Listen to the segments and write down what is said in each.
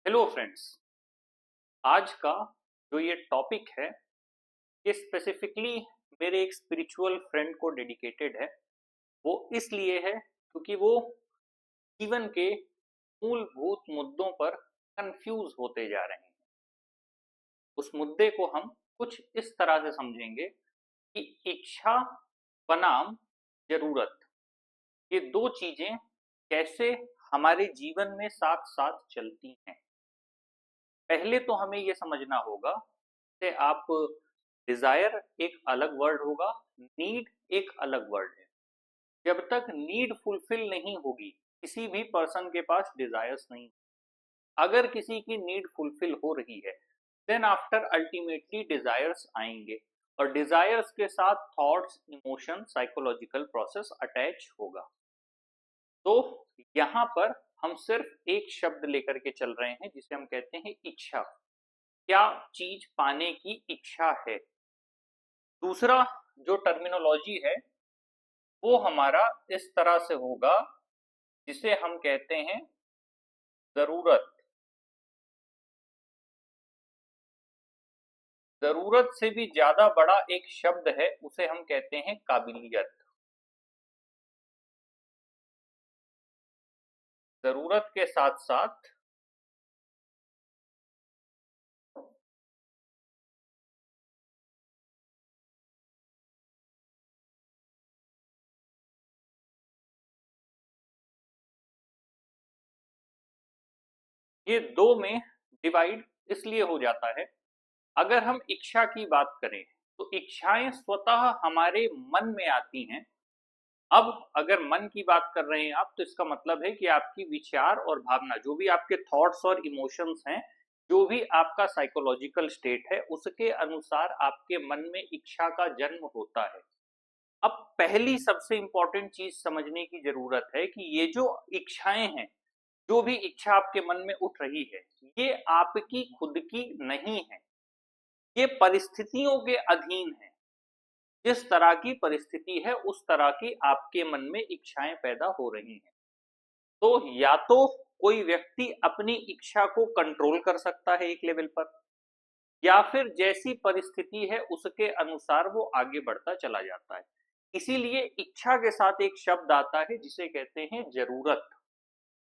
Hello friends. आज का जो ये टॉपिक है ये स्पेसिफिकली मेरे एक स्पिरिचुअल फ्रेंड को डेडिकेटेड है। वो इसलिए है क्योंकि वो जीवन के मूलभूत मुद्दों पर कंफ्यूज होते जा रहे हैं। उस मुद्दे को हम कुछ इस तरह से समझेंगे कि इच्छा बनाम जरूरत, ये दो चीजें कैसे हमारे जीवन में साथ साथ चलती हैं। पहले तो हमें ये समझना होगा कि आप डिजायर एक अलग वर्ड होगा, नीड एक अलग वर्ड है। जब तक नीड फुलफिल नहीं होगी किसी भी पर्सन के पास डिजायर्स नहीं। अगर किसी की नीड फुलफिल हो रही है देन आफ्टर अल्टीमेटली डिजायर्स आएंगे और डिजायर्स के साथ thoughts, emotion, psychological process attach होगा। तो यहाँ पर हम सिर्फ एक शब्द लेकर के चल रहे हैं जिसे हम कहते हैं इच्छा। क्या चीज पाने की इच्छा है। दूसरा जो टर्मिनोलॉजी है वो हमारा इस तरह से होगा जिसे हम कहते हैं जरूरत। जरूरत से भी ज्यादा बड़ा एक शब्द है उसे हम कहते हैं काबिलियत। जरूरत के साथ साथ ये दो में डिवाइड इसलिए हो जाता है। अगर हम इच्छा की बात करें तो इच्छाएं स्वतः हमारे मन में आती हैं। अब अगर मन की बात कर रहे हैं आप तो इसका मतलब है कि आपकी विचार और भावना, जो भी आपके थॉट्स और इमोशंस हैं, जो भी आपका साइकोलॉजिकल स्टेट है, उसके अनुसार आपके मन में इच्छा का जन्म होता है। अब पहली सबसे इंपॉर्टेंट चीज समझने की जरूरत है कि ये जो इच्छाएं हैं, जो भी इच्छा आपके मन में उठ रही है, ये आपकी खुद की नहीं है। ये परिस्थितियों के अधीन है। जिस तरह की परिस्थिति है उस तरह की आपके मन में इच्छाएं पैदा हो रही हैं। तो या तो कोई व्यक्ति अपनी इच्छा को कंट्रोल कर सकता है एक लेवल पर, या फिर जैसी परिस्थिति है उसके अनुसार वो आगे बढ़ता चला जाता है। इसीलिए इच्छा के साथ एक शब्द आता है जिसे कहते हैं जरूरत,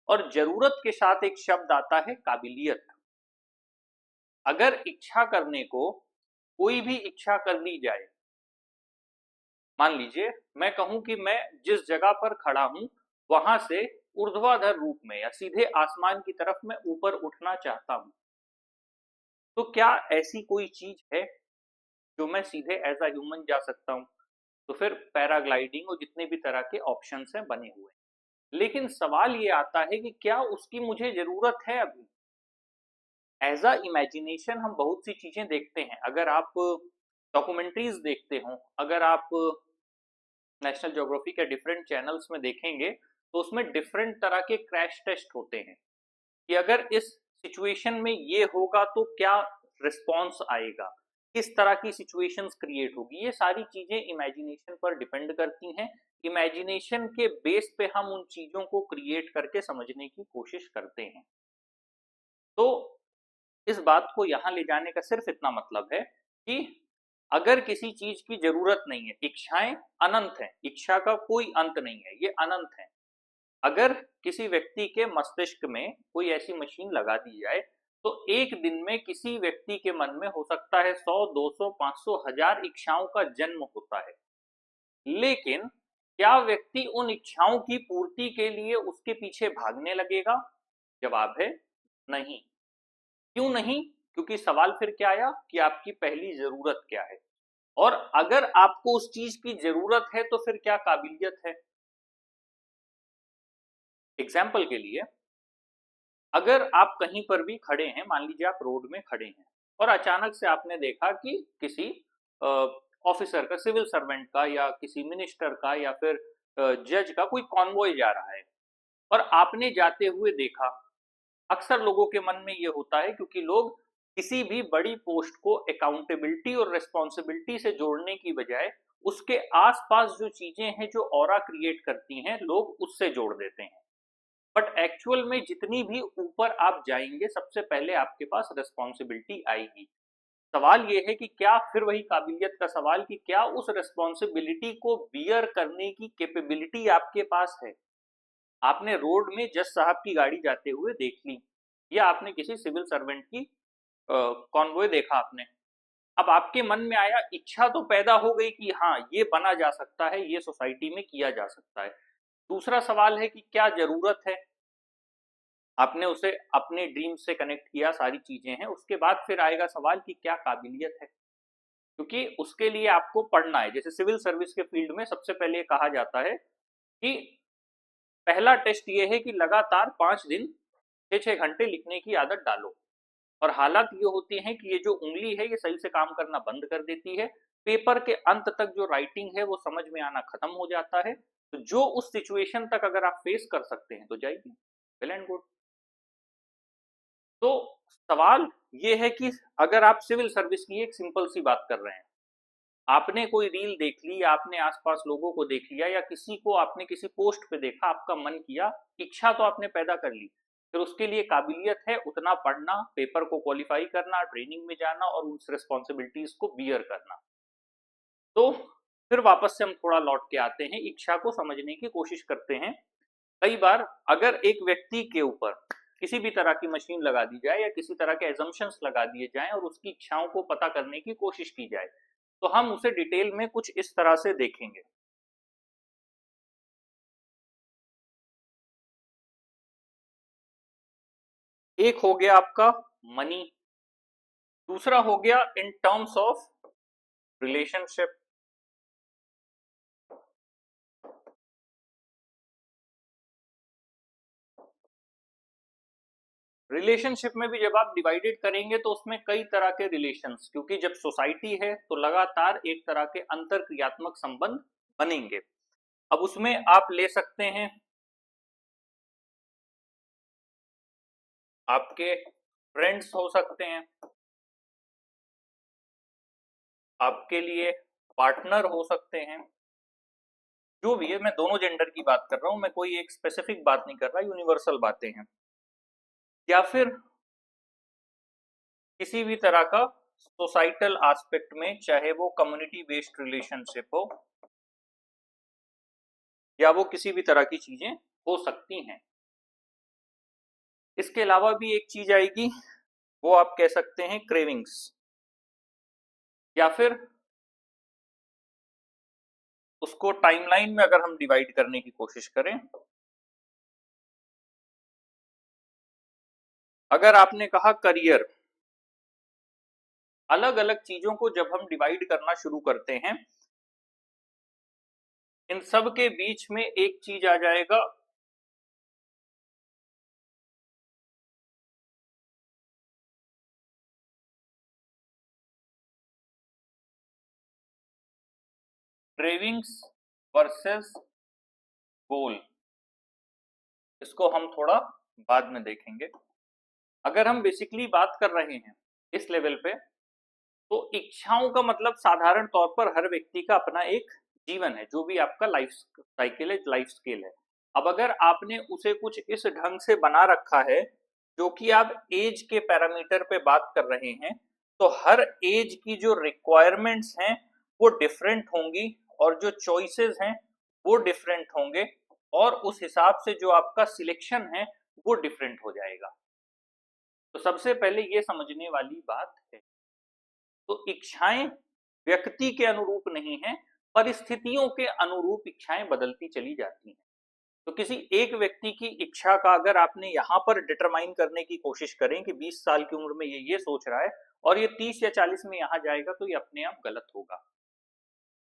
और जरूरत के साथ एक शब्द आता है काबिलियत। अगर इच्छा करने को कोई भी इच्छा कर ली जाए, मान लीजिए मैं कहूं कि मैं जिस जगह पर खड़ा हूं वहां से ऊर्ध्वाधर रूप में या सीधे आसमान की तरफ मैं ऊपर उठना चाहता हूं, तो क्या ऐसी कोई चीज है जो मैं सीधे एज अ ह्यूमन जा सकता हूं? तो फिर पैराग्लाइडिंग और जितने भी तरह के ऑप्शंस हैं बने हुए हैं। लेकिन सवाल ये आता है कि क्या उसकी मुझे जरूरत है अभी? एज अ इमेजिनेशन हम बहुत सी चीजें देखते हैं। अगर आप डॉक्यूमेंट्रीज देखते हो, अगर आप नेशनल ज्योग्राफी के डिफरेंट चैनल्स में देखेंगे तो उसमें डिफरेंट तरह के क्रैश टेस्ट होते हैं कि अगर इस सिचुएशन में ये होगा तो क्या रिस्पॉन्स आएगा, किस तरह की सिचुएशंस क्रिएट होगी। ये सारी चीजें इमेजिनेशन पर डिपेंड करती हैं। इमेजिनेशन के बेस पे हम उन चीजों को क्रिएट करके समझने की कोशिश करते हैं। तो इस बात को यहां ले जाने का सिर्फ इतना मतलब है कि अगर किसी चीज की जरूरत नहीं है, इच्छाएं अनंत हैं, इच्छा का कोई अंत नहीं है, ये अनंत है। अगर किसी व्यक्ति के मस्तिष्क में कोई ऐसी मशीन लगा दी जाए तो एक दिन में किसी व्यक्ति के मन में हो सकता है 100, 200, 500, 1000 इच्छाओं का जन्म होता है। लेकिन क्या व्यक्ति उन इच्छाओं की पूर्ति के लिए उसके पीछे भागने लगेगा? जवाब है नहीं। क्यों नहीं? क्योंकि सवाल फिर क्या आया कि आपकी पहली जरूरत क्या है, और अगर आपको उस चीज की जरूरत है तो फिर क्या काबिलियत है। एग्जाम्पल के लिए, अगर आप कहीं पर भी खड़े हैं, मान लीजिए आप रोड में खड़े हैं और अचानक से आपने देखा कि किसी ऑफिसर का, सिविल सर्वेंट का, या किसी मिनिस्टर का, या फिर जज का कोई कॉन्वॉय जा रहा है और आपने जाते हुए देखा। अक्सर लोगों के मन में ये होता है क्योंकि लोग किसी भी बड़ी पोस्ट को अकाउंटेबिलिटी और रिस्पॉन्सिबिलिटी से जोड़ने की बजाय उसके आसपास जो चीजें हैं जो ऑरा क्रिएट करती हैं, लोग उससे जोड़ देते हैं। बट एक्चुअल में जितनी भी ऊपर आप जाएंगे सबसे पहले आपके पास रिस्पॉन्सिबिलिटी आएगी। सवाल ये है कि क्या, फिर वही काबिलियत का सवाल, कि क्या उस रिस्पॉन्सिबिलिटी को बियर करने की कैपेबिलिटी आपके पास है। आपने रोड में जज साहब की गाड़ी जाते हुए देख ली, या आपने किसी सिविल सर्वेंट की कॉन्वॉय देखा आपने, अब आपके मन में आया, इच्छा तो पैदा हो गई कि हाँ ये बना जा सकता है, ये सोसाइटी में किया जा सकता है। दूसरा सवाल है कि क्या जरूरत है, आपने उसे अपने ड्रीम से कनेक्ट किया, सारी चीजें हैं। उसके बाद फिर आएगा सवाल कि क्या काबिलियत है, क्योंकि उसके लिए आपको पढ़ना है। जैसे सिविल सर्विस के फील्ड में सबसे पहले कहा जाता है कि पहला टेस्ट ये है कि लगातार 5 दिन 6-6 घंटे लिखने की आदत डालो। और हालात ये होती हैं कि ये जो उंगली है ये सही से काम करना बंद कर देती है, पेपर के अंत तक जो राइटिंग है वो समझ में आना खत्म हो जाता है। तो जो उस सिचुएशन तक अगर आप फेस कर सकते हैं तो जाइए, वेल एंड गुड। तो सवाल ये है कि अगर आप सिविल सर्विस की एक सिंपल सी बात कर रहे हैं, आपने कोई रील देख ली, आपने आसपास लोगों को देख लिया, या किसी को आपने किसी पोस्ट पे देखा, आपका मन किया, इच्छा तो आपने पैदा कर ली, फिर उसके लिए काबिलियत है उतना पढ़ना, पेपर को क्वालिफाई करना, ट्रेनिंग में जाना और उस रिस्पॉन्सिबिलिटीज को बियर करना। तो फिर वापस से हम थोड़ा लौट के आते हैं, इच्छा को समझने की कोशिश करते हैं। कई बार अगर एक व्यक्ति के ऊपर किसी भी तरह की मशीन लगा दी जाए या किसी तरह के एजम्पशंस लगा दिए जाएं और उसकी इच्छाओं को पता करने की कोशिश की जाए, तो हम उसे डिटेल में कुछ इस तरह से देखेंगे। एक हो गया आपका मनी, दूसरा हो गया in terms of relationship. Relationship में भी जब आप डिवाइडेड करेंगे तो उसमें कई तरह के रिलेशंस, क्योंकि जब सोसाइटी है तो लगातार एक तरह के अंतर क्रियात्मक संबंध बनेंगे। अब उसमें आप ले सकते हैं आपके फ्रेंड्स हो सकते हैं, आपके लिए पार्टनर हो सकते हैं, जो भी है, मैं दोनों जेंडर की बात कर रहा हूं, मैं कोई एक स्पेसिफिक बात नहीं कर रहा, यूनिवर्सल बातें हैं। या फिर किसी भी तरह का सोसाइटल एस्पेक्ट में, चाहे वो कम्युनिटी बेस्ड रिलेशनशिप हो या वो किसी भी तरह की चीजें हो सकती हैं। इसके अलावा भी एक चीज आएगी, वो आप कह सकते हैं क्रेविंग्स, या फिर उसको टाइमलाइन में अगर हम डिवाइड करने की कोशिश करें, अगर आपने कहा करियर, अलग अलग चीजों को जब हम डिवाइड करना शुरू करते हैं, इन सब के बीच में एक चीज आ जाएगा, क्रेविंग्स वर्सेस गोल। इसको हम थोड़ा बाद में देखेंगे। अगर हम बेसिकली बात कर रहे हैं इस लेवल पे, तो इच्छाओं का मतलब साधारण तौर पर हर व्यक्ति का अपना एक जीवन है, जो भी आपका लाइफ साइकिल है, लाइफ स्केल है। अब अगर आपने उसे कुछ इस ढंग से बना रखा है, जो कि आप एज के पैरामीटर पे बात कर रहे हैं, तो हर एज की जो रिक्वायरमेंट्स हैं वो डिफरेंट होंगी, और जो चॉइसेस हैं वो डिफरेंट होंगे, और उस हिसाब से जो आपका सिलेक्शन है वो डिफरेंट हो जाएगा। तो सबसे पहले ये समझने वाली बात है, तो इच्छाएं व्यक्ति के अनुरूप नहीं है, परिस्थितियों के अनुरूप इच्छाएं बदलती चली जाती हैं। तो किसी एक व्यक्ति की इच्छा का अगर आपने यहां पर डिटरमाइन करने की कोशिश करें कि 20 साल की उम्र में ये सोच रहा है और ये 30 या 40 में यहां जाएगा, तो ये अपने आप गलत होगा।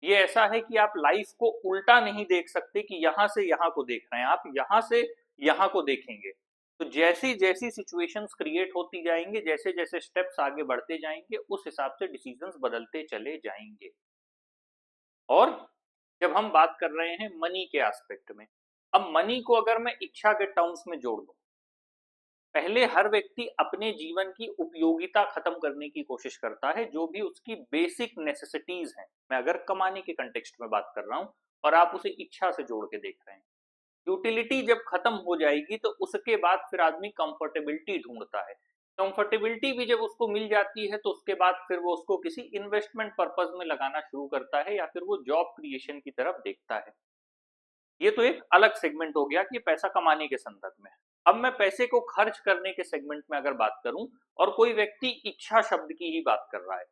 ये ऐसा है कि आप लाइफ को उल्टा नहीं देख सकते कि यहां से यहां को देख रहे हैं, आप यहां से यहां को देखेंगे। तो जैसी जैसी सिचुएशंस क्रिएट होती जाएंगे, जैसे जैसे स्टेप्स आगे बढ़ते जाएंगे, उस हिसाब से डिसीजंस बदलते चले जाएंगे। और जब हम बात कर रहे हैं मनी के एस्पेक्ट में, अब मनी को अगर मैं इच्छा के टर्म्स में जोड़ दूं, पहले हर व्यक्ति अपने जीवन की उपयोगिता खत्म करने की कोशिश करता है, जो भी उसकी बेसिक नेसेसिटीज हैं। मैं अगर कमाने के कंटेक्स्ट में बात कर रहा हूं और आप उसे इच्छा से जोड़ के देख रहे हैं, यूटिलिटी जब खत्म हो जाएगी तो उसके बाद फिर आदमी कंफर्टेबिलिटी ढूंढता है। कंफर्टेबिलिटी भी जब उसको मिल जाती है तो उसके बाद फिर वो उसको किसी इन्वेस्टमेंट पर्पज में लगाना शुरू करता है या फिर वो जॉब क्रिएशन की तरफ देखता है। ये तो एक अलग सेगमेंट हो गया कि पैसा कमाने के संदर्भ में। अब मैं पैसे को खर्च करने के सेगमेंट में अगर बात करूं और कोई व्यक्ति इच्छा शब्द की ही बात कर रहा है,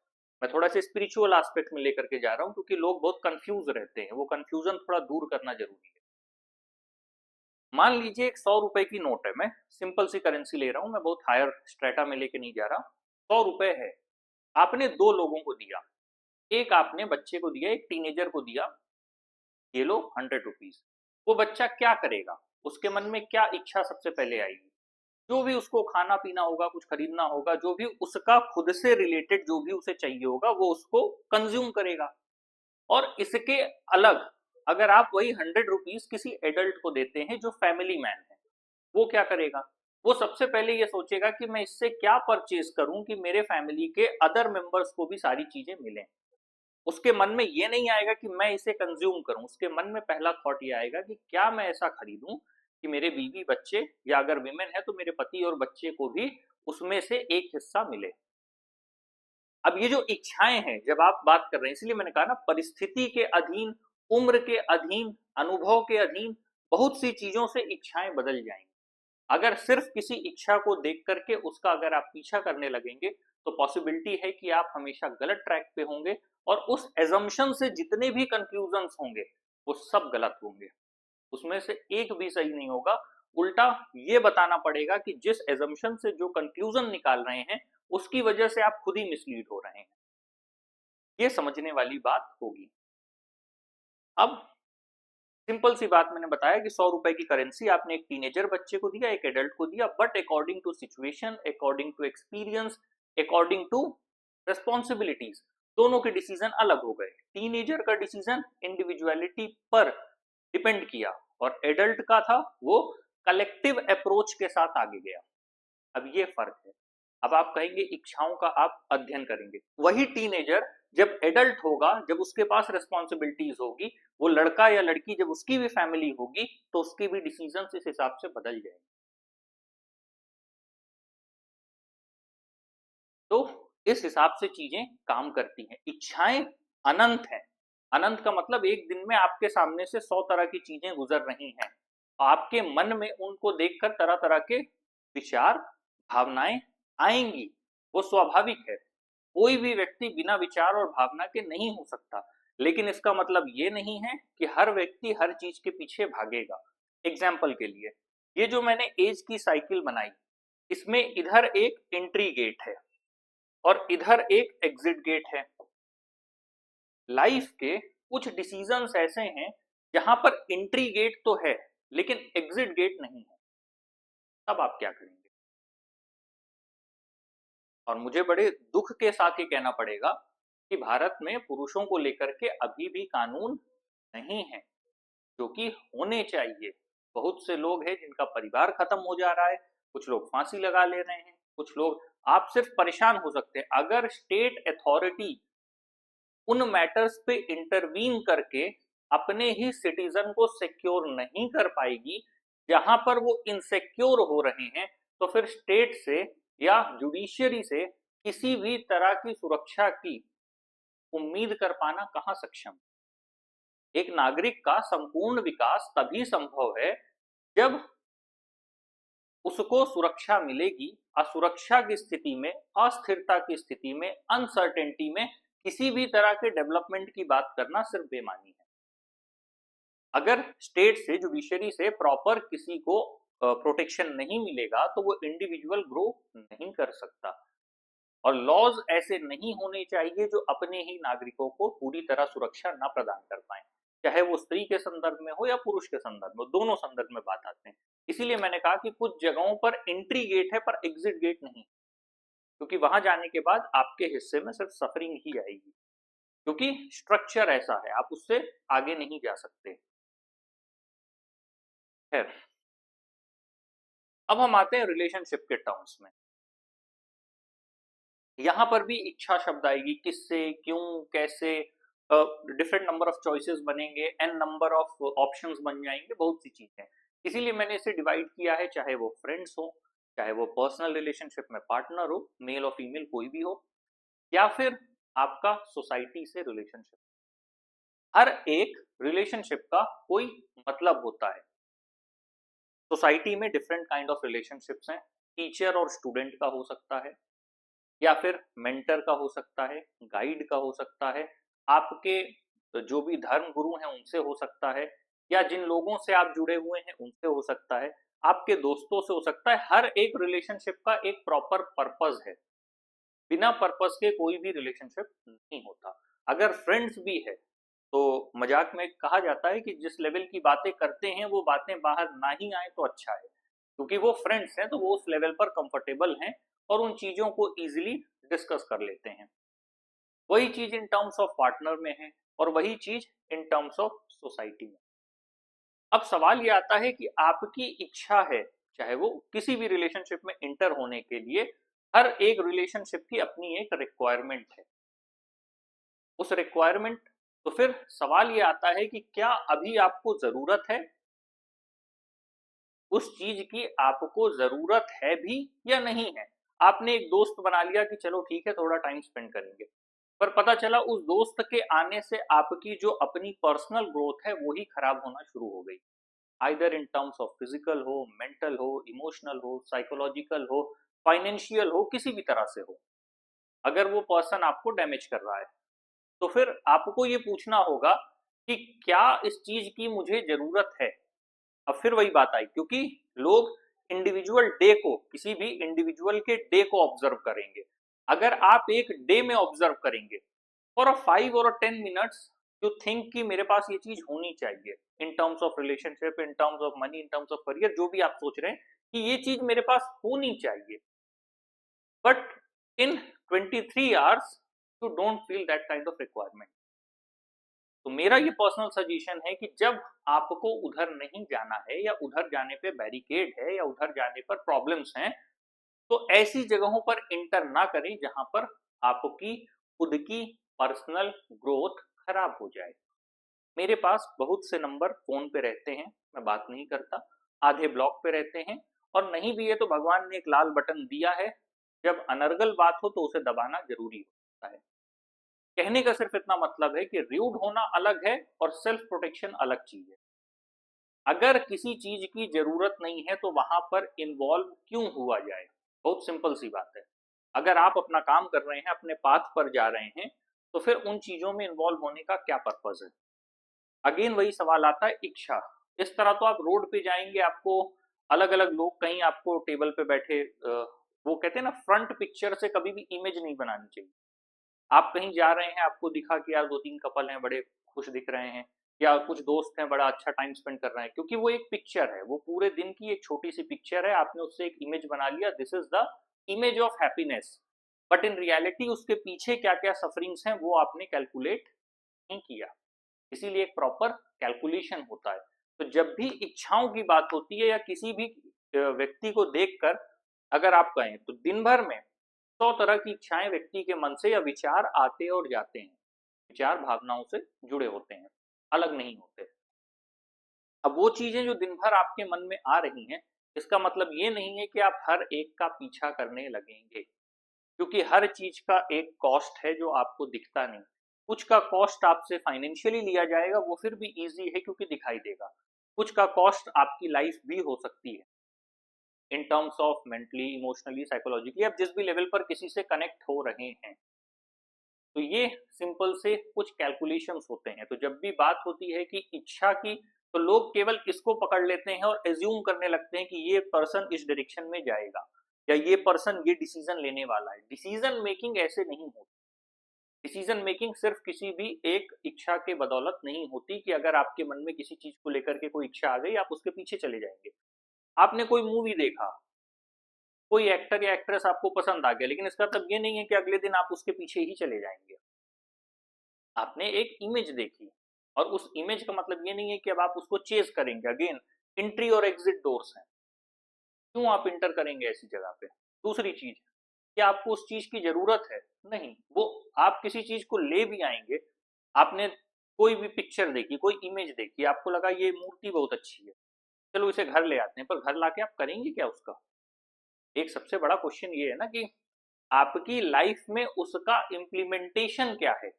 मैं थोड़ा सा स्पिरिचुअल एस्पेक्ट में लेकर के जा रहा हूं क्योंकि लोग बहुत कंफ्यूज रहते हैं, वो कंफ्यूजन थोड़ा दूर करना जरूरी है। मान लीजिए एक 100 रुपए की नोट है, मैं सिंपल सी करेंसी ले रहा हूं, मैं बहुत हायर स्ट्रेटा में लेके नहीं जा रहा। 100 रुपए है, आपने दो लोगों को दिया, एक आपने बच्चे को दिया, एक टीनेजर को दिया, ये लो 100 रुपीज। वो बच्चा क्या करेगा, उसके मन में क्या इच्छा सबसे पहले आएगी? जो भी उसको खाना पीना होगा, कुछ खरीदना होगा, जो भी उसका खुद से रिलेटेड जो भी उसे चाहिए होगा वो उसको कंज्यूम करेगा। और इसके अलग अगर आप वही 100 रुपीज किसी एडल्ट को देते हैं जो फैमिली मैन है, वो क्या करेगा? वो सबसे पहले ये सोचेगा कि मैं इससे क्या परचेज करूं कि मेरे फैमिली के अदर मेंबर्स को भी सारी चीजें मिलें। उसके मन में ये नहीं आएगा कि मैं इसे कंज्यूम करूं, उसके मन में पहला थॉट ये आएगा कि क्या मैं ऐसा खरीदूं कि मेरे बीवी बच्चे या अगर विमेन है तो मेरे पति और बच्चे को भी उसमें से एक हिस्सा मिले। अब ये जो इच्छाएं हैं जब आप बात कर रहे हैं, इसलिए मैंने कहा ना, परिस्थिति के अधीन, उम्र के अधीन, अनुभव के अधीन बहुत सी चीजों से इच्छाएं बदल जाएंगी। अगर सिर्फ किसी इच्छा को देख करके उसका अगर आप पीछा करने लगेंगे तो पॉसिबिलिटी है कि आप हमेशा गलत ट्रैक पे होंगे और उस एजम्पशन से जितने भी कंक्लूजन्स होंगे वो सब गलत होंगे, उसमें से एक भी सही नहीं होगा। उल्टा ये बताना पड़ेगा कि जिस एजम्पशन से जो कंक्लूजन निकाल रहे हैं उसकी वजह से आप खुद ही मिसलीड हो रहे हैं। ये समझने वाली बात होगी। अब सिंपल सी बात मैंने बताया कि 100 रुपए की करेंसी आपने एक टीनेजर बच्चे को दिया, एक एडल्ट को दिया, but according to situation, according to experience, according to responsibilities, दोनों के डिसीजन अलग हो गए। टीनेजर का डिसीजन इंडिविजुअलिटी पर डिपेंड किया और एडल्ट का था वो कलेक्टिव अप्रोच के साथ आगे गया। अब ये फर्क है। अब आप कहेंगे इच्छाओं का आप अध्ययन करेंगे, वही टीनेजर जब एडल्ट होगा, जब उसके पास रिस्पॉन्सिबिलिटीज होगी, वो लड़का या लड़की जब उसकी भी फैमिली होगी तो उसके भी डिसीजन इस हिसाब से बदल जाएंगे। तो इस हिसाब से चीजें काम करती हैं। इच्छाएं अनंत हैं। अनंत का मतलब एक दिन में आपके सामने से 100 तरह की चीजें गुजर रही हैं, आपके मन में उनको देखकर तरह तरह के विचार, भावनाएं आएंगी, वो स्वाभाविक है। कोई भी व्यक्ति बिना विचार और भावना के नहीं हो सकता, लेकिन इसका मतलब ये नहीं है कि हर व्यक्ति हर चीज के पीछे भागेगा। एग्जाम्पल के लिए, ये जो मैंने एज की साइकिल बनाई, इसमें इधर एक एंट्री गेट है और इधर एक एग्जिट गेट है। लाइफ के कुछ डिसीजंस ऐसे हैं जहां पर एंट्री गेट तो है लेकिन एग्जिट गेट नहीं है, तब आप क्या करेंगे? और मुझे बड़े दुख के साथ ये कहना पड़ेगा कि भारत में पुरुषों को लेकर के अभी भी कानून नहीं है जो कि होने चाहिए। बहुत से लोग हैं जिनका परिवार खत्म हो जा रहा है, कुछ लोग फांसी लगा ले रहे हैं, कुछ लोग, आप सिर्फ परेशान हो सकते हैं अगर स्टेट अथॉरिटी उन मैटर्स पे इंटरवीन करके अपने ही सिटीजन को सिक्योर नहीं कर पाएगी जहां पर वो इनसिक्योर हो रहे हैं, तो फिर स्टेट से या जुडिशियरी से किसी भी तरह की सुरक्षा की उम्मीद कर पाना कहां सक्षम। एक नागरिक का संपूर्ण विकास तभी संभव है जब उसको सुरक्षा मिलेगी। असुरक्षा की स्थिति में, अस्थिरता की स्थिति में, अनसर्टेनिटी में किसी भी तरह के डेवलपमेंट की बात करना सिर्फ बेमानी है। अगर स्टेट से, जुडिशरी से प्रॉपर किसी को प्रोटेक्शन नहीं मिलेगा तो वो इंडिविजुअल ग्रो नहीं कर सकता। और लॉज ऐसे नहीं होने चाहिए जो अपने ही नागरिकों को पूरी तरह सुरक्षा न प्रदान कर पाए, चाहे वो स्त्री के संदर्भ में हो या पुरुष के संदर्भ में, दोनों संदर्भ में बात आते हैं। इसीलिए मैंने कहा कि कुछ जगहों पर एंट्री गेट है पर एग्जिट गेट नहीं, क्योंकि वहां जाने के बाद आपके हिस्से में सिर्फ सफरिंग ही आएगी, क्योंकि स्ट्रक्चर ऐसा है, आप उससे आगे नहीं जा सकते। है। अब हम आते हैं रिलेशनशिप के टर्म्स में। यहां पर भी इच्छा शब्द आएगी, किससे, क्यों, कैसे, डिफरेंट नंबर ऑफ चॉइसेस बनेंगे, एन नंबर ऑफ ऑप्शंस बन जाएंगे, बहुत सी चीजें। इसीलिए मैंने इसे डिवाइड किया है, चाहे वो फ्रेंड्स हो, चाहे वो पर्सनल रिलेशनशिप में पार्टनर हो, मेल और फीमेल कोई भी हो, या फिर आपका सोसाइटी से रिलेशनशिप। हर एक रिलेशनशिप का कोई मतलब होता है। सोसाइटी में डिफरेंट काइंड ऑफ रिलेशनशिप्स हैं, टीचर और स्टूडेंट का हो सकता है, या फिर मेंटर का हो सकता है, गाइड का हो सकता है, आपके जो भी धर्म गुरु हैं उनसे हो सकता है, या जिन लोगों से आप जुड़े हुए हैं उनसे हो सकता है, आपके दोस्तों से हो सकता है। हर एक रिलेशनशिप का एक प्रॉपर पर्पस है। बिना पर्पस के कोई भी रिलेशनशिप नहीं होता। अगर फ्रेंड्स भी है तो मजाक में कहा जाता है कि जिस लेवल की बातें करते हैं वो बातें बाहर ना ही आए तो अच्छा है, क्योंकि वो फ्रेंड्स हैं तो वो उस लेवल पर कंफर्टेबल हैं और उन चीजों को इजीली डिस्कस कर लेते हैं। वही चीज इन टर्म्स ऑफ पार्टनर में है और वही चीज इन टर्म्स ऑफ सोसाइटी में। अब सवाल ये आता है कि आपकी इच्छा है, चाहे वो किसी भी रिलेशनशिप में इंटर होने के लिए, हर एक रिलेशनशिप की अपनी एक रिक्वायरमेंट है। उस रिक्वायरमेंट, तो फिर सवाल ये आता है कि क्या अभी आपको जरूरत है उस चीज की, आपको जरूरत है भी या नहीं है। आपने एक दोस्त बना लिया कि चलो ठीक है थोड़ा टाइम स्पेंड करेंगे, पर पता चला उस दोस्त के आने से आपकी जो अपनी पर्सनल ग्रोथ है वो ही खराब होना शुरू हो गई। Either in terms of physical हो, मेंटल हो, इमोशनल हो, साइकोलॉजिकल हो, फाइनेंशियल हो, किसी भी तरह से हो। अगर वो पर्सन आपको डैमेज कर रहा है तो फिर आपको ये पूछना होगा कि क्या इस चीज की मुझे जरूरत है। अब फिर वही बात आई, क्योंकि लोग इंडिविजुअल डे को, किसी भी इंडिविजुअल के डे को ऑब्जर्व करेंगे। अगर आप एक डे में ऑब्जर्व करेंगे फॉर अ 5 और 10 मिनट्स, यू थिंक कि मेरे पास ये चीज होनी चाहिए in terms of relationship, in terms of money, in terms of career, जो भी आप सोच रहे हैं कि ये चीज मेरे पास होनी चाहिए, but in 23 hours you don't feel that kind of requirement. तो मेरा ये पर्सनल सजेशन है कि जब आपको उधर नहीं जाना है, या उधर जाने पे बैरिकेड है, या उधर जाने पर प्रॉब्लम्स हैं, तो ऐसी जगहों पर इंटर ना करें जहां पर आपकी खुद की पर्सनल ग्रोथ खराब हो जाए। मेरे पास बहुत से नंबर फोन पे रहते हैं, मैं बात नहीं करता, आधे ब्लॉक पे रहते हैं, और नहीं भी है तो भगवान ने एक लाल बटन दिया है, जब अनर्गल बात हो तो उसे दबाना जरूरी होता है। कहने का सिर्फ इतना मतलब है कि रूड होना अलग है और सेल्फ प्रोटेक्शन अलग चीज है। अगर किसी चीज की जरूरत नहीं है तो वहां पर इन्वॉल्व क्यों हुआ जाए। बहुत सिंपल सी बात है। अगर आप अपना काम कर रहे हैं, अपने पाथ पर जा रहे हैं, तो फिर उन चीजों में इन्वॉल्व होने का क्या पर्पज है। अगेन वही सवाल आता है, इच्छा। इस तरह तो आप रोड पे जाएंगे, आपको अलग अलग लोग, कहीं आपको टेबल पे बैठे, वो कहते हैं ना, फ्रंट पिक्चर से कभी भी इमेज नहीं बनानी चाहिए। आप कहीं जा रहे हैं, आपको दिखा कि यार 2-3 कपल हैं, बड़े खुश दिख रहे हैं, या कुछ दोस्त हैं, बड़ा अच्छा टाइम स्पेंड कर रहे हैं, क्योंकि वो एक पिक्चर है, वो पूरे दिन की एक छोटी सी पिक्चर है, आपने उससे एक इमेज बना लिया, this is the image of happiness. But in reality उसके पीछे क्या क्या सफरिंग्स हैं वो आपने कैलकुलेट नहीं किया। इसीलिए एक प्रॉपर कैलकुलेशन होता है। तो जब भी इच्छाओं की बात होती है, या किसी भी व्यक्ति को देखकर अगर आप कहें, तो दिन भर में 100 तरह की इच्छाएं व्यक्ति के मन से या विचार आते और जाते हैं। विचार भावनाओं से जुड़े होते हैं, अलग नहीं होते। अब वो चीजें जो दिन भर आपके मन में आ रही हैं, इसका मतलब ये नहीं है कि आप हर एक का पीछा करने लगेंगे, क्योंकि हर चीज का एक कॉस्ट है जो आपको दिखता नहीं। कुछ का कॉस्ट आपसे फाइनेंशियली लिया जाएगा, वो फिर भी इजी है क्योंकि दिखाई देगा। कुछ का कॉस्ट आपकी लाइफ भी हो सकती है, in terms of mentally, emotionally, psychologically, आप जिस भी लेवल पर किसी से कनेक्ट हो रहे हैं। तो ये सिंपल से कुछ कैलकुलेशंस होते हैं। तो जब भी बात होती है कि इच्छा की, तो लोग केवल इसको पकड़ लेते हैं और एज्यूम करने लगते हैं कि ये पर्सन इस डायरेक्शन में जाएगा, या ये पर्सन ये डिसीजन लेने वाला है। डिसीजन मेकिंग ऐसे नहीं होती। डिसीजन मेकिंग सिर्फ किसी भी एक इच्छा के बदौलत नहीं होती कि अगर आपके मन में किसी चीज को लेकर के कोई इच्छा आ गई, आप उसके पीछे चले जाएंगे। आपने कोई मूवी देखा, कोई एक्टर या एक्ट्रेस आपको पसंद आ गया, लेकिन इसका मतलब ये नहीं है कि अगले दिन आप उसके पीछे ही चले जाएंगे। आपने एक इमेज देखी, और उस इमेज का मतलब ये नहीं है कि अब आप उसको चेज करेंगे। अगेन एंट्री और एग्जिट डोर्स हैं, क्यों आप इंटर करेंगे ऐसी जगह पे। दूसरी चीज, क्या आपको उस चीज की जरूरत है, नहीं। वो आप किसी चीज को ले भी आएंगे आपने कोई भी पिक्चर देखी, कोई इमेज देखी, आपको लगा ये मूर्ति बहुत अच्छी है, चलो इसे घर ले आते हैं, पर घर लाके आप करेंगे क्या उसका? एक सबसे बड़ा क्वेश्चन ये है ना कि आपकी लाइफ में उसका इम्प्लीमेंटेशन क्या है।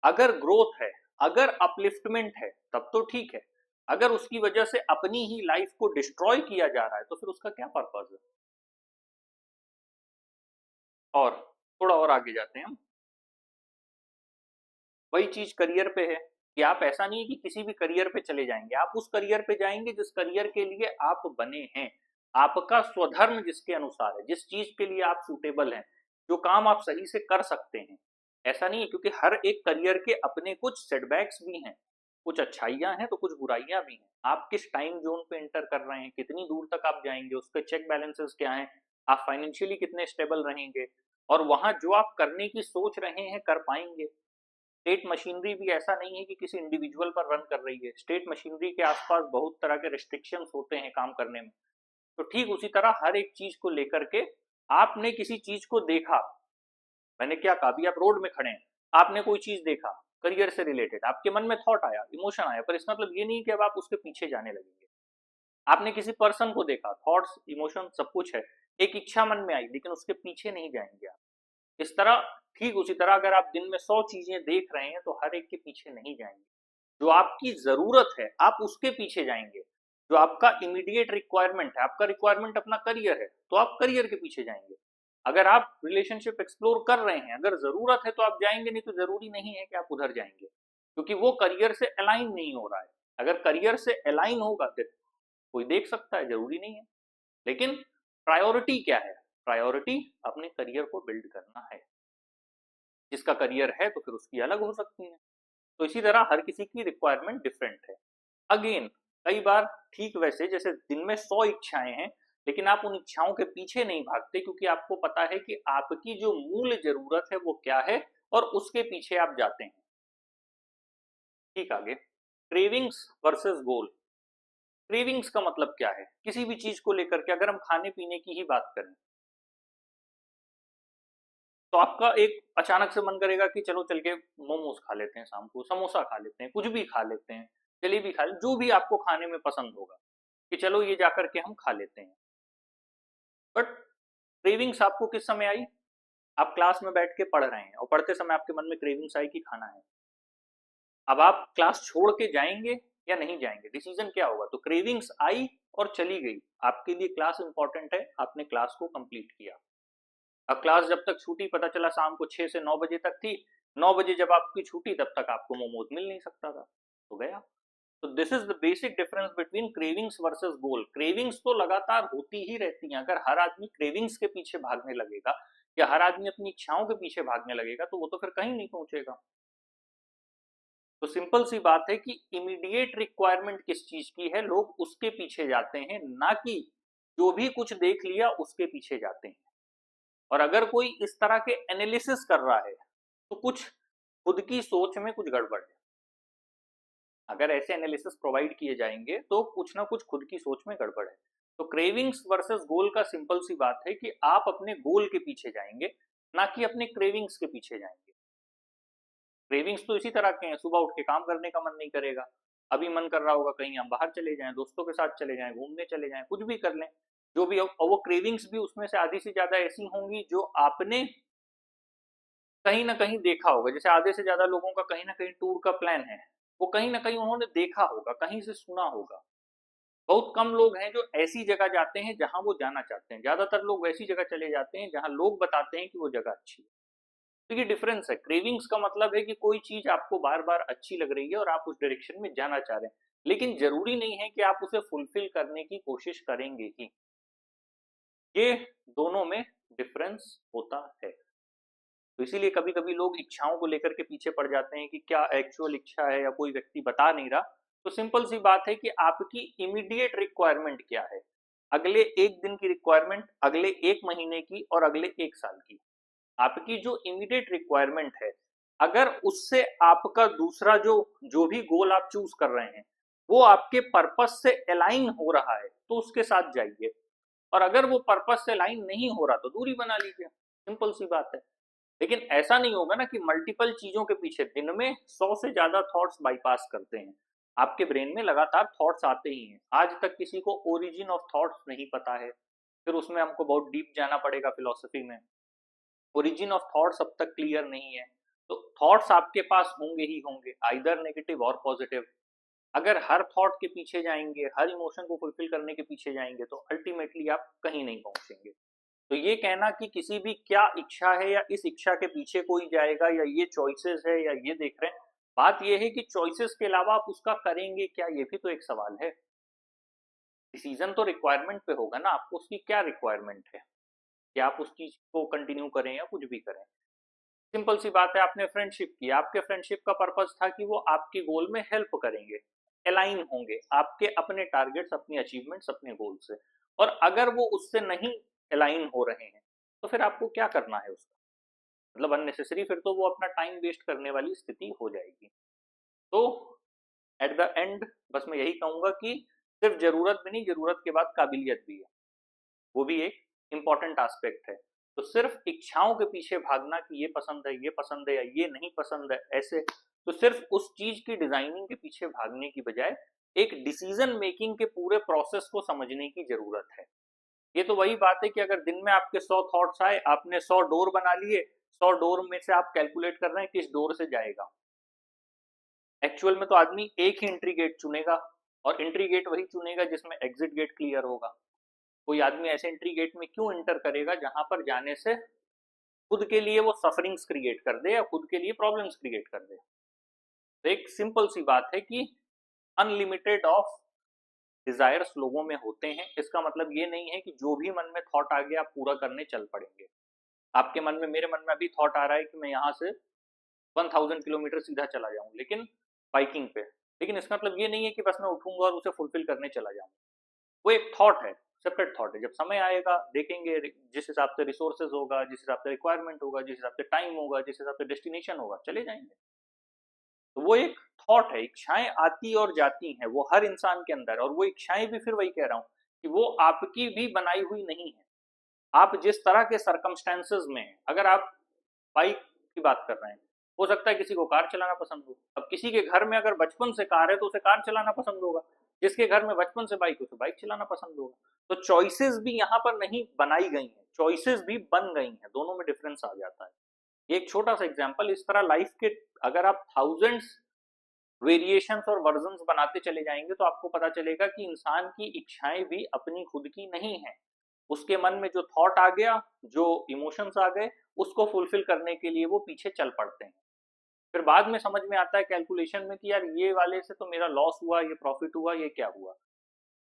अगर ग्रोथ है, अगर अपलिफ्टमेंट है, तब तो ठीक है। अगर उसकी वजह से अपनी ही लाइफ को डिस्ट्रॉय किया जा रहा है तो फिर उसका क्या पर्पज है। और थोड़ा और आगे जाते हैं हम। वही चीज करियर पे है कि आप, ऐसा नहीं है कि किसी भी करियर पे चले जाएंगे, आप उस करियर पे जाएंगे जिस करियर के लिए आप बने हैं, आपका स्वधर्म जिसके अनुसार है, जिस चीज के लिए आप सूटेबल हैं, जो काम आप सही से कर सकते हैं। ऐसा नहीं है, क्योंकि हर एक करियर के अपने कुछ सेटबैक्स भी हैं, कुछ अच्छाइयां हैं तो कुछ बुराइयां भी हैं। आप किस टाइम जोन पे एंटर कर रहे हैं, कितनी दूर तक आप जाएंगे, उसके चेक बैलेंसेस क्या हैं, आप फाइनेंशियली कितने स्टेबल रहेंगे, और वहां जो आप करने की सोच रहे हैं कर पाएंगे। स्टेट मशीनरी भी ऐसा नहीं है कि किसी इंडिविजुअल पर रन कर रही है, स्टेट मशीनरी के आसपास बहुत तरह के रिस्ट्रिक्शंस होते हैं काम करने में। तो ठीक उसी तरह हर एक चीज को लेकर के आपने किसी चीज को देखा, मैंने क्या कहा, अभी आप रोड में खड़े हैं, आपने कोई चीज देखा करियर से रिलेटेड, आपके मन में थॉट आया, इमोशन आया, पर इसका मतलब ये नहीं कि अब आप उसके पीछे जाने लगेंगे। आपने किसी पर्सन को देखा, थॉट्स इमोशन सब कुछ है, एक इच्छा मन में आई, लेकिन उसके पीछे नहीं जाएंगे आप। इस तरह, ठीक उसी तरह अगर आप दिन में 100 चीजें देख रहे हैं तो हर एक के पीछे नहीं जाएंगे। जो आपकी जरूरत है आप उसके पीछे जाएंगे। जो आपका इमीडिएट रिक्वायरमेंट है, आपका रिक्वायरमेंट अपना करियर है, तो आप करियर के पीछे जाएंगे। अगर आप रिलेशनशिप एक्सप्लोर कर रहे हैं, अगर जरूरत है तो आप जाएंगे, नहीं तो जरूरी नहीं है कि आप उधर जाएंगे, क्योंकि वो करियर से अलाइन नहीं हो रहा है। अगर करियर से अलाइन होगा फिर कोई देख सकता है, जरूरी नहीं है। लेकिन प्रायोरिटी क्या है? प्रायोरिटी अपने करियर को बिल्ड करना है। जिसका करियर है तो फिर उसकी अलग हो सकती है। तो इसी तरह हर किसी की रिक्वायरमेंट डिफरेंट है। अगेन, कई बार ठीक वैसे जैसे दिन में 100 इच्छाएं हैं, लेकिन आप उन इच्छाओं के पीछे नहीं भागते, क्योंकि आपको पता है कि आपकी जो मूल जरूरत है वो क्या है, और उसके पीछे आप जाते हैं। ठीक, आगे, क्रेविंग्स वर्सेस गोल। क्रेविंग्स का मतलब क्या है? किसी भी चीज को लेकर के, अगर हम खाने पीने की ही बात करें, तो आपका एक अचानक से मन करेगा कि चलो चल के मोमोज खा लेते हैं, शाम को समोसा खा लेते हैं, कुछ भी खा लेते हैं, जलेबी खा ले, जो भी आपको खाने में पसंद होगा, कि चलो ये जाकर के हम खा लेते हैं। बट क्रेविंग्स आपको किस समय आई? आप क्लास में बैठ के पढ़ रहे हैं और पढ़ते समय आपके मन में क्रेविंग्स आई कि खाना है। अब आप क्लास छोड़ के जाएंगे या नहीं जाएंगे, डिसीजन क्या होगा? तो क्रेविंग्स आई और चली गई, आपके लिए क्लास इंपॉर्टेंट है, आपने क्लास को कंप्लीट किया। अब क्लास जब तक छूटी, पता चला शाम को 6 से 9 बजे तक थी, 9 बजे जब आपकी छूटी तब तक आपको मोमोज मिल नहीं सकता था, तो गया। तो this is the basic difference between cravings versus goal. Cravings तो लगातार होती ही रहती हैं। अगर हर आदमी क्रेविंग्स के पीछे भागने लगेगा या हर आदमी अपनी इच्छाओं के पीछे भागने लगेगा तो वो तो फिर कहीं नहीं पहुंचेगा। तो सिंपल सी बात है कि इमीडिएट रिक्वायरमेंट किस चीज की है, लोग उसके पीछे जाते हैं, ना कि जो भी कुछ देख लिया उसके पीछे जाते हैं। और अगर कोई इस तरह के एनालिसिस कर रहा है तो कुछ खुद की सोच में कुछ गड़बड़ है। अगर ऐसे एनालिसिस प्रोवाइड किए जाएंगे तो कुछ ना कुछ खुद की सोच में गड़बड़ है। तो क्रेविंग्स वर्सेस गोल का सिंपल सी बात है कि आप अपने गोल के पीछे जाएंगे, ना कि अपने क्रेविंग्स के पीछे जाएंगे। क्रेविंग्स तो इसी तरह के हैं, सुबह उठ के काम करने का मन नहीं करेगा, अभी मन कर रहा होगा कहीं हम बाहर चले जाएं, दोस्तों के साथ चले जाएं, घूमने चले जाएं, कुछ भी कर लें, जो भी हो। और वो क्रेविंग्स भी उसमें से आधी से ज्यादा ऐसी होंगी जो आपने कहीं ना कहीं देखा होगा। जैसे आधे से ज्यादा लोगों का कहीं ना कहीं टूर का प्लान है, वो कहीं ना कहीं उन्होंने देखा होगा, कहीं से सुना होगा। बहुत कम लोग हैं जो ऐसी जगह जाते हैं जहां वो जाना चाहते हैं, ज्यादातर लोग वैसी जगह चले जाते हैं जहां लोग बताते हैं कि वो जगह अच्छी है। तो ये डिफरेंस है। क्रेविंग्स का मतलब है कि कोई चीज आपको बार बार अच्छी लग रही है और आप उस डायरेक्शन में जाना चाह रहे हैं, लेकिन जरूरी नहीं है कि आप उसे फुलफिल करने की कोशिश करेंगे ही। ये दोनों में डिफरेंस होता है। तो इसीलिए कभी कभी लोग इच्छाओं को लेकर के पीछे पड़ जाते हैं कि क्या एक्चुअल इच्छा है या कोई व्यक्ति बता नहीं रहा। तो सिंपल सी बात है कि आपकी इमीडिएट रिक्वायरमेंट क्या है, अगले एक दिन की रिक्वायरमेंट, अगले एक महीने की और अगले एक साल की। आपकी जो इमीडिएट रिक्वायरमेंट है, अगर उससे आपका दूसरा जो जो भी गोल आप चूज कर रहे हैं वो आपके पर्पस से अलाइन हो रहा है तो उसके साथ जाइए, और अगर वो पर्पस से अलाइन नहीं हो रहा तो दूरी बना लीजिए। सिंपल सी बात है। लेकिन ऐसा नहीं होगा ना कि मल्टीपल चीजों के पीछे दिन में 100 से ज्यादा थॉट्स बाईपास करते हैं। आपके ब्रेन में लगातार थॉट्स आते ही हैं। आज तक किसी को ओरिजिन ऑफ थॉट्स नहीं पता है, फिर उसमें हमको बहुत डीप जाना पड़ेगा फिलोसफी में। ओरिजिन ऑफ थॉट्स अब तक क्लियर नहीं है। तो थॉट्स आपके पास होंगे ही होंगे, आइदर नेगेटिव और पॉजिटिव। अगर हर थॉट के पीछे जाएंगे, हर इमोशन को फुलफिल करने के पीछे जाएंगे, तो अल्टीमेटली आप कहीं नहीं पहुंचेंगे। तो ये कहना कि किसी भी क्या इच्छा है या इस इच्छा के पीछे कोई जाएगा या ये चॉइसेस है या ये देख रहे हैं, बात ये है कि चॉइसेस के अलावा आप उसका करेंगे क्या, ये भी तो एक सवाल है। डिसीजन तो रिक्वायरमेंट पे होगा ना, आपको उसकी क्या रिक्वायरमेंट है कि आप उस चीज को कंटिन्यू करें या कुछ भी करें। सिंपल सी बात है, आपने फ्रेंडशिप की, आपके फ्रेंडशिप का पर्पज था कि वो आपके गोल में हेल्प करेंगे, अलाइन होंगे आपके अपने टारगेट्स, अपने अचीवमेंट्स, अपने गोल से। और अगर वो उससे नहीं अलाइन हो रहे हैं, तो फिर आपको क्या करना है उसका, मतलब अननेसेसरी, फिर तो वो अपना टाइम वेस्ट करने वाली स्थिति हो जाएगी। तो एट द एंड बस मैं यही कहूंगा कि सिर्फ जरूरत भी नहीं, जरूरत के बाद काबिलियत भी है, वो भी एक इंपॉर्टेंट एस्पेक्ट है। तो सिर्फ इच्छाओं के पीछे भागना कि ये पसंद है, ये पसंद है या ये नहीं पसंद है, ऐसे तो सिर्फ उस चीज की डिजाइनिंग के पीछे भागने की बजाय एक डिसीजन मेकिंग के पूरे प्रोसेस को समझने की जरूरत है। ये तो वही बात है कि अगर दिन में आपके 100 थॉट्स आए, आपने 100 डोर बना लिए, 100 डोर में से आप कैलकुलेट कर रहे हैं किस डोर से जाएगा। एक्चुअल में तो आदमी एक ही एंट्री गेट चुनेगा, और एंट्री गेट वही चुनेगा जिसमें एग्जिट गेट क्लियर होगा। कोई आदमी ऐसे एंट्री गेट में क्यों एंटर करेगा जहां पर जाने से खुद के लिए वो सफरिंग्स क्रिएट कर दे या खुद के लिए प्रॉब्लम्स क्रिएट कर दे। तो एक सिंपल सी बात है कि अनलिमिटेड ऑफ डिजायर्स लोगों में होते हैं। इसका मतलब ये नहीं है कि जो भी मन में थॉट आ गया आप पूरा करने चल पड़ेंगे। आपके मन में, मेरे मन में अभी थॉट आ रहा है कि मैं यहाँ से 1000 किलोमीटर सीधा चला जाऊं, लेकिन बाइकिंग पे, लेकिन इसका मतलब ये नहीं है कि बस मैं उठूंगा और उसे फुलफिल करने चला जाऊंगा। वो एक थॉट है, सेपरेट थॉट है। जब समय आएगा देखेंगे, जिस हिसाब से रिसोर्सेज होगा, जिस हिसाब से रिक्वायरमेंट होगा, जिस हिसाब से टाइम होगा, जिस हिसाब से डेस्टिनेशन होगा, चले जाएंगे। तो वो एक थॉट है। इच्छाएं आती और जाती हैं, वो हर इंसान के अंदर, और वो इच्छाएं भी फिर वही कह रहा हूं कि वो आपकी भी बनाई हुई नहीं है। आप जिस तरह के सरकमस्टेंसेस में, अगर आप बाइक की बात कर रहे हैं, हो सकता है किसी को कार चलाना पसंद हो। अब किसी के घर में अगर बचपन से कार है तो उसे कार चलाना पसंद होगा, जिसके घर में बचपन से बाइक है उसे बाइक चलाना पसंद होगा। तो चॉइसेस भी यहाँ पर नहीं बनाई गई हैं, चॉइसेस भी बन गई हैं, दोनों में डिफरेंस आ जाता है। एक छोटा सा एग्जाम्पल, इस तरह लाइफ के अगर आप थाउजेंड्स वेरिएशंस और वर्जन्स बनाते चले जाएंगे तो आपको पता चलेगा कि इंसान की इच्छाएं भी अपनी खुद की नहीं है। उसके मन में जो थॉट आ गया, जो इमोशंस आ गए, उसको फुलफिल करने के लिए वो पीछे चल पड़ते हैं। फिर बाद में समझ में आता है कैलकुलेशन में कि यार ये वाले से तो मेरा लॉस हुआ, ये प्रॉफिट हुआ, ये क्या हुआ।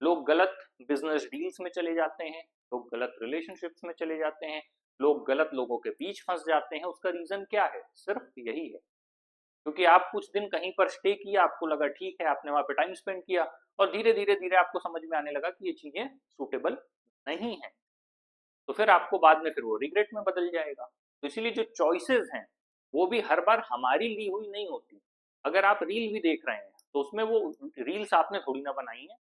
लोग गलत बिजनेस डील्स में चले जाते हैं, लोग गलत रिलेशनशिप्स में चले जाते हैं, लोग गलत लोगों के बीच फंस जाते हैं। उसका रीजन क्या है? सिर्फ यही है क्योंकि आप कुछ दिन कहीं पर स्टे किया, आपको लगा ठीक है, आपने वहां पे टाइम स्पेंड किया, और धीरे धीरे धीरे आपको समझ में आने लगा कि ये चीजें सूटेबल नहीं है। तो फिर आपको बाद में फिर वो रिग्रेट में बदल जाएगा। तो इसीलिए जो चॉइसेस हैं वो भी हर बार हमारी ली हुई नहीं होती। अगर आप रील भी देख रहे हैं तो उसमें वो रील्स आपने थोड़ी ना बनाई है,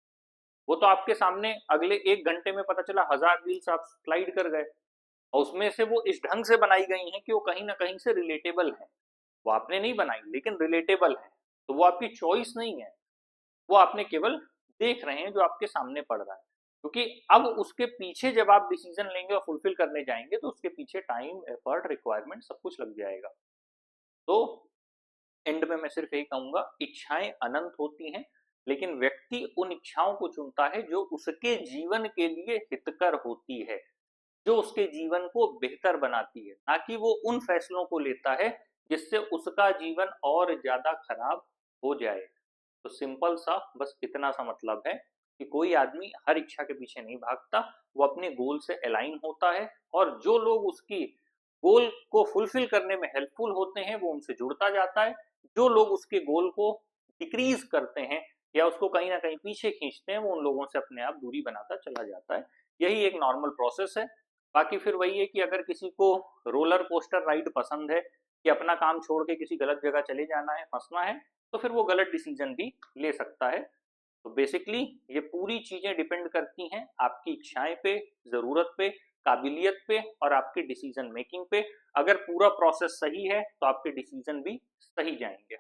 वो तो आपके सामने अगले 1 घंटे में पता चला 1000 रील्स आप स्लाइड कर गए, और उसमें से वो इस ढंग से बनाई गई हैं कि वो कहीं ना कहीं से रिलेटेबल है। वो आपने नहीं बनाई लेकिन रिलेटेबल है, तो वो आपकी चॉइस नहीं है, वो आपने केवल देख रहे हैं जो आपके सामने पड़ रहा है। क्योंकि अब उसके पीछे जब आप डिसीजन लेंगे और फुलफिल करने जाएंगे तो उसके पीछे टाइम, एफर्ट, रिक्वायरमेंट सब कुछ लग जाएगा। तो एंड में मैं सिर्फ यही कहूंगा, इच्छाएं अनंत होती हैं, लेकिन व्यक्ति उन इच्छाओं को चुनता है जो उसके जीवन के लिए हितकर होती है, जो उसके जीवन को बेहतर बनाती है, ना कि वो उन फैसलों को लेता है जिससे उसका जीवन और ज्यादा खराब हो जाए। तो सिंपल सा बस इतना सा मतलब है कि कोई आदमी हर इच्छा के पीछे नहीं भागता, वो अपने गोल से अलाइन होता है, और जो लोग उसकी गोल को फुलफिल करने में हेल्पफुल होते हैं वो उनसे जुड़ता जाता है। जो लोग उसके गोल को डिक्रीज करते हैं या उसको कहीं ना कहीं पीछे खींचते हैं, वो उन लोगों से अपने आप दूरी बनाता चला जाता है। यही एक नॉर्मल प्रोसेस है। बाकी फिर वही है कि अगर किसी को रोलर कोस्टर राइड पसंद है कि अपना काम छोड़ के किसी गलत जगह चले जाना है, फंसना है, तो फिर वो गलत डिसीजन भी ले सकता है। तो बेसिकली ये पूरी चीजें डिपेंड करती हैं आपकी इच्छाएं पे, जरूरत पे, काबिलियत पे और आपके डिसीजन मेकिंग पे। अगर पूरा प्रोसेस सही है तो आपके डिसीजन भी सही जाएंगे।